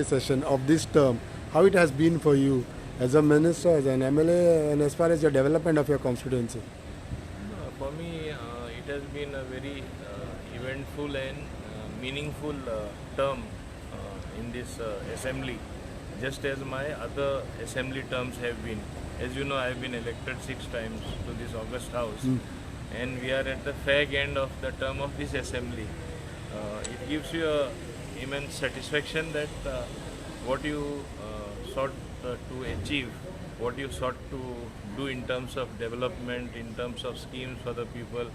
session of this term, how it has been for you as a minister, as an MLA, and as far as your development of your constituency? For me, it has been a very eventful and meaningful term in this assembly, just as my other assembly terms have been. As you know, I have been elected 6 times to this August House, and we are at the fag end of the term of this assembly. It gives you a immense satisfaction that what you sought to achieve, what you sought to do in terms of development, in terms of schemes for the people,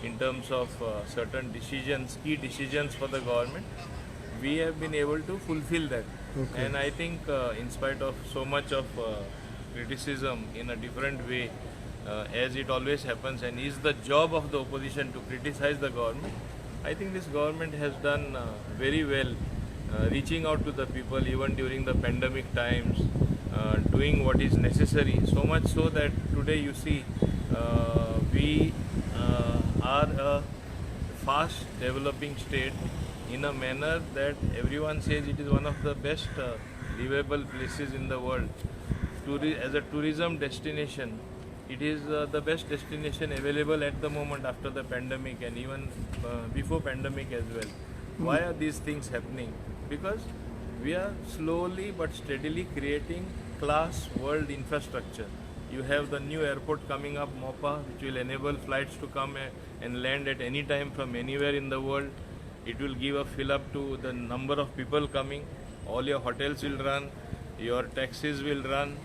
in terms of certain decisions, key decisions for the government, we have been able to fulfill that. Okay. And I think in spite of so much of criticism in a different way, as it always happens and is the job of the opposition to criticize the government, I think this government has done very well reaching out to the people even during the pandemic times, doing what is necessary. So much so that today you see we are a fast developing state in a manner that everyone says it is one of the best livable places in the world. As a tourism destination, it is the best destination available at the moment after the pandemic and even before pandemic as well. Why are these things happening? Because we are slowly but steadily creating class world infrastructure. You have the new airport coming up, MOPA, which will enable flights to come and land at any time from anywhere in the world. It will give a fill up to the number of people coming. All your hotels will run, your taxis will run.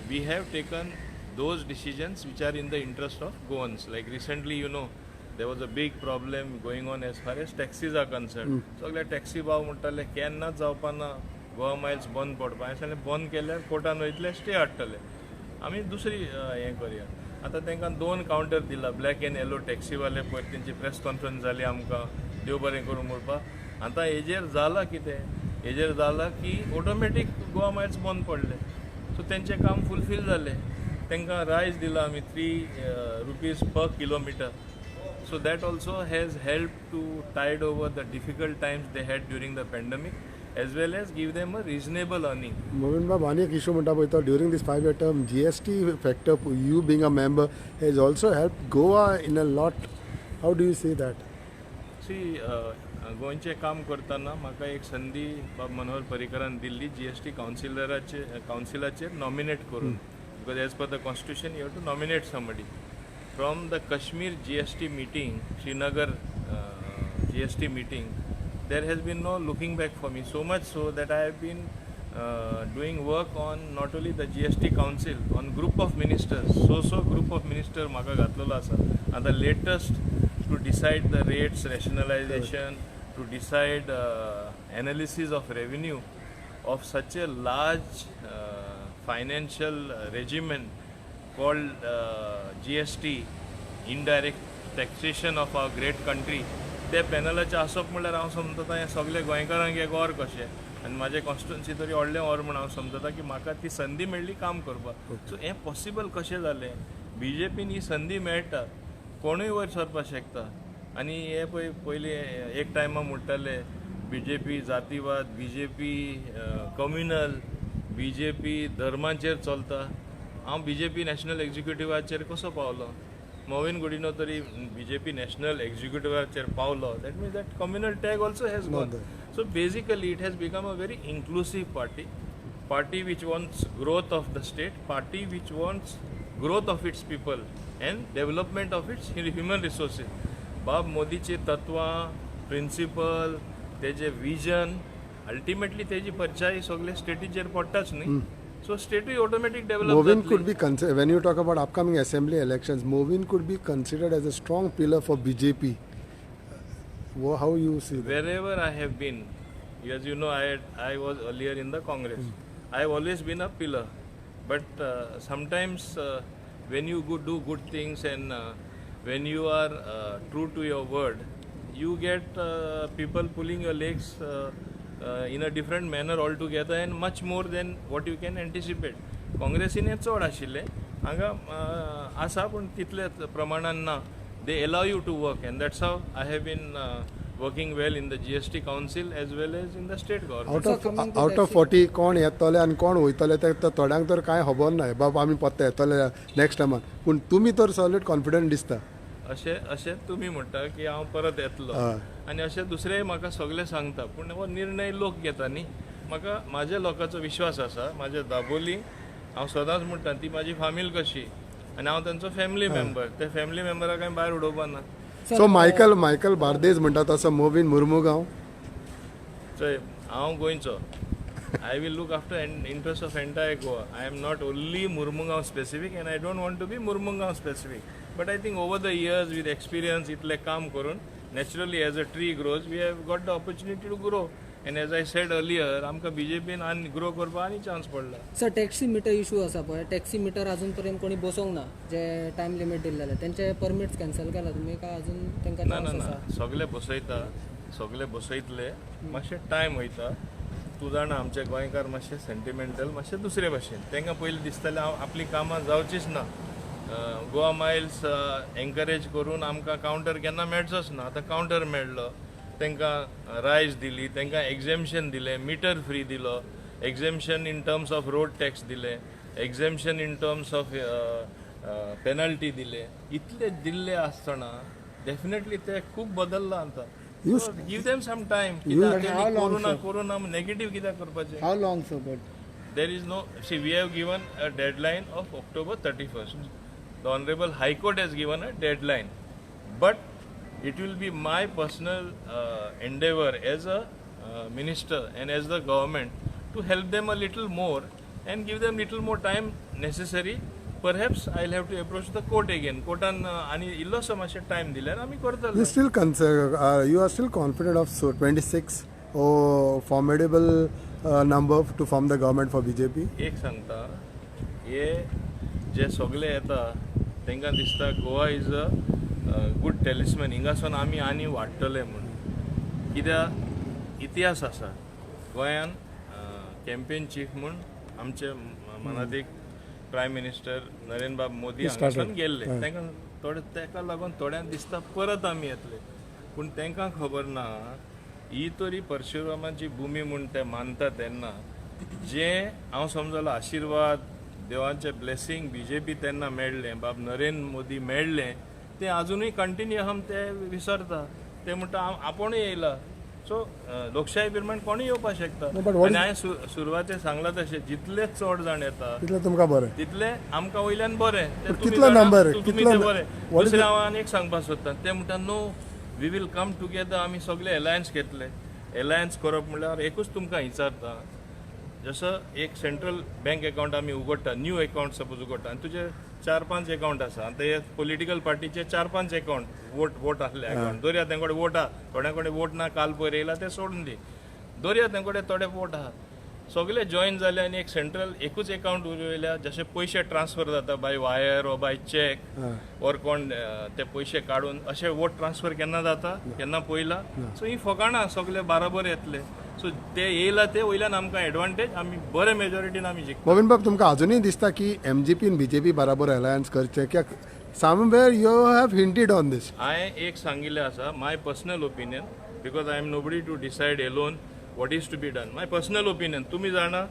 We have taken those decisions which are in the interest of Goans. Like recently, you know, there was a big problem going on as far as taxis are concerned. So taxi भाव म्हणटाले केन्ना जावपाना Goa Miles बंद पडपा आनी बंद केल्यार कोर्टान वयतले stay हाडटले आमी दुसरी हें करया आतां तांकां 2 कावंटर दिला ब्लॅक एंड येलो टॅक्सीवाले पळय तेंची प्रेस कॉन्फरन्स जाली आमकां देव बरें करूं म्हणपाक आतां हेजेर जालां कितें हेजेर जालां की ऑटोमॅटीक गोवा मायल्स बंद पडले सो तेंचें काम फुलफील जालें तांकां रायज दिला आमी 3 rupees per kilometer. So that also has helped to tide over the difficult times they had during the pandemic, as well as give them a reasonable earning. Movin Bab, one issue during this 5-year term, GST factor, you being a member, has also helped Goa in a lot. How do you see that? See, गोंयचें काम करतना म्हाका एक संदी बाब Manohar पर्रीकरान Delhi GST कावन्सिलाचेर nominate करून because as per the constitution you have to nominate somebody. From the Kashmir GST meeting, Srinagar GST meeting, there has been no looking back for me. So much so that I have been doing work on not only the GST council, on group of ministers. So group of ministers म्हाका घातलेलो आसा. And the latest to decide the rates, rationalization, to decide analysis of revenue of such a large financial regimen called GST, indirect taxation of our great country. ते पॅनलाचें आसप म्हणल्यार हांव समजता हें सगळें गोंयकारांक एक और कशें आनी म्हाजे कॉन्स्टिट्युएन्सी तरी व्हडलें और म्हण हांव समजता की म्हाका ती संदी मेळ्ळी काम करपाक सो हें पॉसिबल कशें जालें BJPन ही संदी मेळटा कोणूय वयर सरपाक शकता आनी हे पळय पयलीं एक टायमा म्हणटाले BJP जातीवाद BJP कम्युनल BJP धर्माचेर चलता हांव BJP नॅशनल एक्झिक्युटिव्हाचेर कसो पावलो मोविन गुडिनो तरी BJP नॅशनल एक्झिक्युटिव्हाचेर पावलो that means that communal tag also has gone so basically it has become a very inclusive party which wants growth of the state, party which wants growth of its people and development of its human resources. बाब मोदीची तत्वां principal तेजे vision ultimately तेजी परचाय सगळे स्टेटीचेर पडटाच न्ही so state will automatic develop. Movin could be considered, when you talk about upcoming assembly elections, Movin could be considered as a strong pillar for BJP. How you see that? Wherever I have been, as you know, I was earlier in the Congress. I have always been a pillar. But sometimes when you do good things and when you are true to your word, you get people pulling your legs in a different manner altogether and much more than what you can anticipate. काँग्रेसीन हें चड आशिल्लें हांगा आसा पूण तितले प्रमाणान ना. They allow you to work and that's how I have been working well in the GST council as well as in the state government. Out of 40 कोण येतले आनी कोण वयतले ते थोड्यांक तर कांय खबर ना बाबा आमी पत्ता येतले नेक्स्ट टायमान पूण तुमी तर सॉलिड कॉन्फिडंट दिसता अशें तुमी म्हणटा की हांव परत येतलो आनी अशें दुसरेय म्हाका सगळे सांगता पूण हो निर्णय लोक घेता न्ही म्हाका म्हाज्या लोकांचो विश्वास आसा म्हाज्या दाबोली हांव सदांच म्हणटा ती म्हाजी फामील कशी आनी हांव तांचो फॅमिली मेंबर ते फॅमिली मेंबराक हांवें भायर उडोवपा ना सो मायकल बार्देज म्हणटा तसो मोविन मुर्मुगांव थंय हांव गोंयचो I will look after interest of entire Goa. I am not only Murmungaon specific and I don't want to be Murmungaon specific. But I think over the years with experience itle kaam karun naturally as a tree grows we have got the opportunity to grow. And as I said earlier, आमकां BJP न grow करपा आनी chance पडला. Sir taxi metre issue आसा पळय taxi metre अजून पर्यंत कोणी बसोवंक ना जे टायम लिमीट दिल्लेले तेंचे परमिट्स कॅन्सल केला तुमी काय अजून तेंका चान्स आसा सगळे बसयता सगळे बसयतले मातशें टायम वयता तूं जाणा आमचे गोंयकार मातशे सेंटिमेंटल मातशे दुसरे भशेन तांकां पयलीं दिसतालें आपली कामां जावचीच ना गोवा मायल्स एनकरेज करून आमकां कावंटर केन्ना मेळचोच ना आतां कावंटर मेळ्ळो तांकां रायज दिली तांकां एक्झेम्पशन दिलें मिटर फ्री दिलो exemption in terms of road tax दिले exemption in terms of penalty दिले इतले दिल्ले आसतना डेफिनेटली ते खूब बदलला आतां give them some time corona negative कित्याक करपाचें How long, sir? But there is no see we have given a deadline of October 31st the honorable high court has given a deadline but it will be my personal endeavor as a minister and as the government to help them a little more and give them little more time necessary perhaps I'll have to approach the court again courtan ani illoso mashe time dilar ami kortalo you are still confident of 26 or formidable number to form the government for BJP एक सांगता हे जे सगळे येता तांकां दिसता Goa is a good टेलिस्मॅन हिंगासून आमी आनी वाडटले म्हूण कित्याक इतिहास आसा गोंयान कॅम्पेन चीफ म्हूण आमचे मनादीक प्रायम मिनिस्टर नरेंद्र बाब मोदी हांगासून गेल्ले ताका लागून थोड्यांक दिसता परत आमी येतले पूण तांकां खबर ना ही तरी परशुरामाची भुमी म्हूण ते मानता तेन्ना जे हांव समजलो आशिर्वाद देवाचे ब्लेसिंग BJP तेन्ना मेळ्ळें बाब नरेंद्र मोदी मेळ्ळें ते अजुनूय कंटिन्यू आहा ते विसरता ते म्हणटा आपुणूय येयला सो लोकशाही प्रमाण कोणूय येवपाक शकता आनी हांवें सुरवातेक सांगलां तशें जितले चड जाण येता तितले तुमकां बरें तितले आमकां वयल्यान बरें कितलो नंबर बरें दुसरें हांव आनी एक सांगपाक सोदतां ते म्हणटा no we will come together आमी सगळे एलायन्स घेतले एलायन्स करप म्हणल्यार एकूच तुमकां विचारता जसं एक सेंट्रल बँक अकाउंट आमी उगडटा न्यू अकाउंट सपोज उगडटा आनी तुजे 4-5 अकाउंट आसा आनी ते पॉलिटिकल पार्टीचे 4-5 अकाउंट वोट आसले अकाउंट दर्या तेंकडे वोट आहा थोड्या कडेन वोट ना काल पयर येयला ते सोडून दी दर्या तेंकडे थोडे वोट आहा सगळे जॉईन जाले आनी एक सेंट्रल एकूच अकाउंट उरयल्या जशे पयशे ट्रान्सफर जाता बाय वायर ओ बाय चॅक ऑर कोण ते पयशे काडून अशे वोट ट्रान्सफर केन्ना जाता केन्ना पयला सो ही फकाणां सगळे बराबर येतले सो ते येयला ते वयल्यान आमकां एडवांटेज आमी बरे मेजॉरिटीन आमी जिखता मोविन बाब तुमकां अजुनूय दिसता की MGP आनी BJP बराबर अलायन्स करचे कित्याक somewhere you have hinted on this हांवें एक सांगिल्लें आसा my personal opinion because I am nobody to decide alone what is to be done my personal opinion तुमी जाणा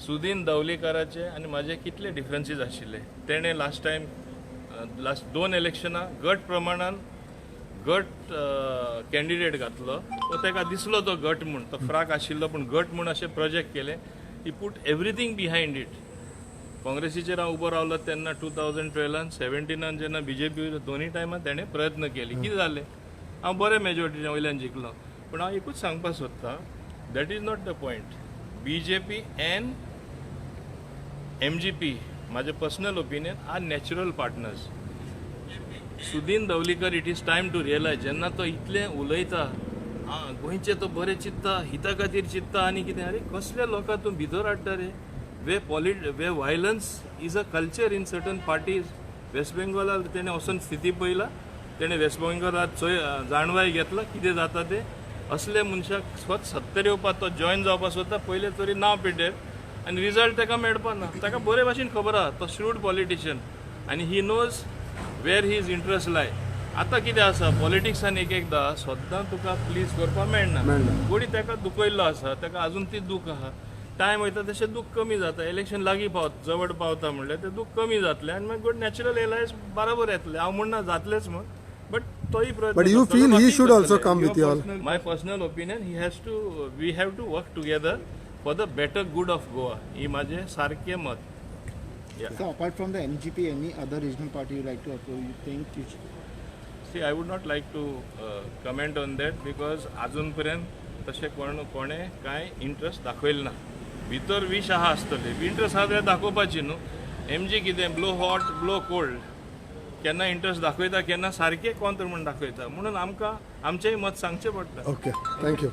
सुदीन दवलेकराचे आनी म्हाजे कितले डिफरन्सीस आशिल्ले तेणें लास्ट लास्ट 2 इलेक्शनां गट प्रमाणान गट कॅन्डिडेट घातलो तो ताका दिसलो तो गट म्हूण तो फ्राक आशिल्लो पूण गट म्हूण अशें प्रोजेक्ट केले ही पूट एवरीथींग बिहायंड इट काँग्रेसीचेर हांव उबो रावलो तेन्ना 2012 17 जेन्ना BJP दोनी टायमार तेणें प्रयत्न केले कितें जालें हांव बरे मेजॉरिटीन वयल्यान जिखलो पूण हांव एकूच सांगपाक सोदतां that is not the point BJP and MGP म्हाजें personal opinion are natural partners Sudin Dhavalikar it is time to realise जेन्ना तो इतलें उलयता गोंयचे तो बरें चिंतता हिता खातीर चिंतता आनी कितें अरे कसल्या लोकां तूं भितर हाडटा रे वे violence is a culture in certain parties west बेंगॉलाक तेणें वचून स्थिती पयला तेणें वेस्ट बेंगॉलात चोय जाणवाय घेतला कितें जाता तें असले मनशाक स्वत सत्तेर येवपाक तो जॉयन जावपाक सोदता पयले तरी नांव पिड्डेर आनी रिजल्ट ताका मेळपा ना ताका बरे भाशेन खबर आहा तो श्रूड पॉलिटिशियन आनी he knows where his interest lie आतां कितें आसा पॉलिटिक्सान एक एकदां सद्दां तुका प्लीज करपाक मेळना मेळना. कोणी ताका दुखयल्लो आसा ताका अजून ती दूख आहा टायम वयता तशें दूख कमी जाता इलेक्शन लागीं जवळ पावता म्हणल्यार तें दूख कमी जातलें आनी मागीर नॅचरल इलाज बरोबर येतलें हांव म्हणना जातलेंच म्हण बट तोय प्रयत्न But you करतलो, feel he बाकी should also करतले. come with you all? My personal opinion, we have to work together for the better good of Goa. ही माझे सारखे मत. Yeah. So apart from the NGP, any other regional party you like to approve? You think you should? See, I would not like to comment on that because अजूनपर्यंत तशें कोणे कांय interest दाखयलें ना भितर विश आहा आसतली इंटरेस्ट आहा तें दाखोवपाची न्हू MG कितें ब्लो हॉट ब्लो कोल्ड केन्ना इंटरेस्ट दाखयता केन्ना सारकें कोण तर म्हण दाखयता म्हणून आमकां आमचेंय मत सांगचें पडटा Okay, thank you.